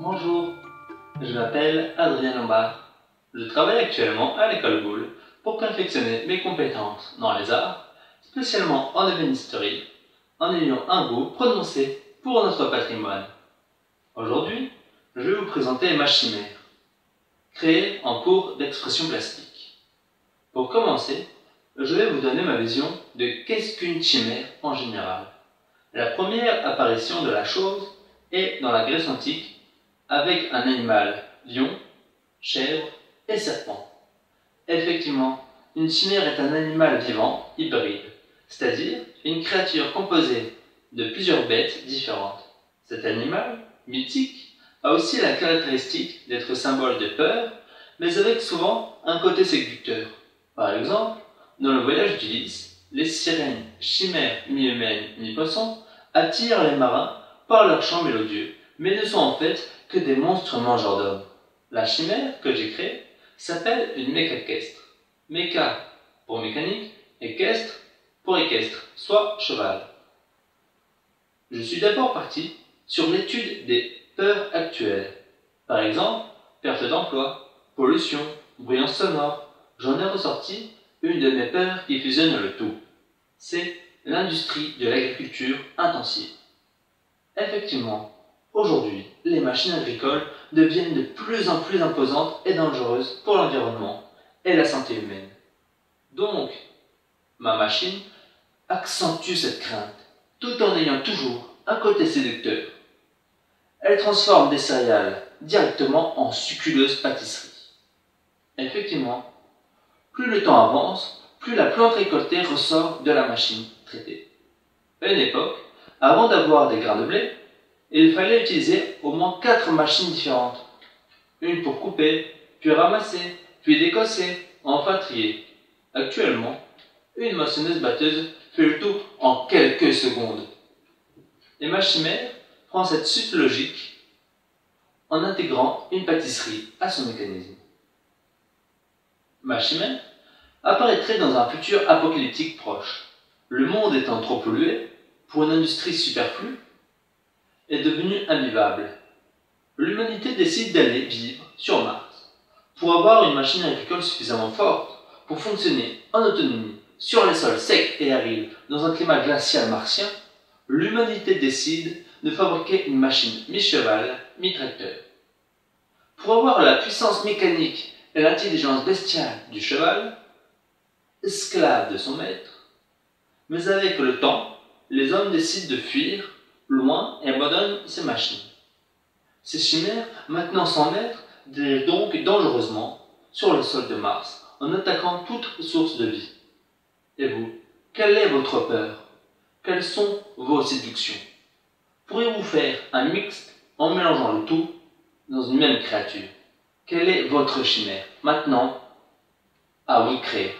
Bonjour, je m'appelle Adrien Lombard. Je travaille actuellement à l'école Boulle pour perfectionner mes compétences dans les arts, spécialement en ébénisterie, en ayant un goût prononcé pour notre patrimoine. Aujourd'hui, je vais vous présenter ma chimère, créée en cours d'expression plastique. Pour commencer, je vais vous donner ma vision de qu'est-ce qu'une chimère en général. La première apparition de la chose est dans la Grèce antique avec un animal, lion, chèvre et serpent. Effectivement, une chimère est un animal vivant hybride, c'est-à-dire une créature composée de plusieurs bêtes différentes. Cet animal, mythique, a aussi la caractéristique d'être symbole de peur, mais avec souvent un côté séducteur. Par exemple, dans le voyage d'Ulysse, les sirènes, chimères mi-humaines, mi-poissons, attirent les marins par leur chant mélodieux, mais ne sont en fait que des monstres mangeurs d'hommes. La chimère que j'ai créée s'appelle une mécaquestre. Méca pour mécanique, équestre pour équestre, soit cheval. Je suis d'abord parti sur l'étude des peurs actuelles. Par exemple, perte d'emploi, pollution, bruyance sonore. J'en ai ressorti une de mes peurs qui fusionne le tout. C'est l'industrie de l'agriculture intensive. Effectivement, aujourd'hui, les machines agricoles deviennent de plus en plus imposantes et dangereuses pour l'environnement et la santé humaine. Donc, ma machine accentue cette crainte, tout en ayant toujours un côté séducteur. Elle transforme des céréales directement en succuleuses pâtisseries. Effectivement, plus le temps avance, plus la plante récoltée ressort de la machine traitée. À une époque, avant d'avoir des grains de blé, il fallait utiliser au moins 4 machines différentes. Une pour couper, puis ramasser, puis décosser, enfin trier. Actuellement, une moissonneuse-batteuse fait le tout en quelques secondes. Et ma chimère prend cette suite logique en intégrant une pâtisserie à son mécanisme. Ma chimère apparaîtrait dans un futur apocalyptique proche. Le monde étant trop pollué, pour une industrie superflue, est devenu invivable. L'humanité décide d'aller vivre sur Mars. Pour avoir une machine agricole suffisamment forte pour fonctionner en autonomie sur les sols secs et arides dans un climat glacial martien, l'humanité décide de fabriquer une machine mi-cheval, mi-tracteur. Pour avoir la puissance mécanique et l'intelligence bestiale du cheval, esclave de son maître, mais avec le temps, les hommes décident de fuir loin et abandonnent ces machines. Ces chimères, maintenant sans maître, dérivent donc dangereusement sur le sol de Mars en attaquant toute source de vie. Et vous, quelle est votre peur? Quelles sont vos séductions? Pourriez-vous faire un mixte en mélangeant le tout dans une même créature? Quelle est votre chimère? Maintenant, à vous de créer.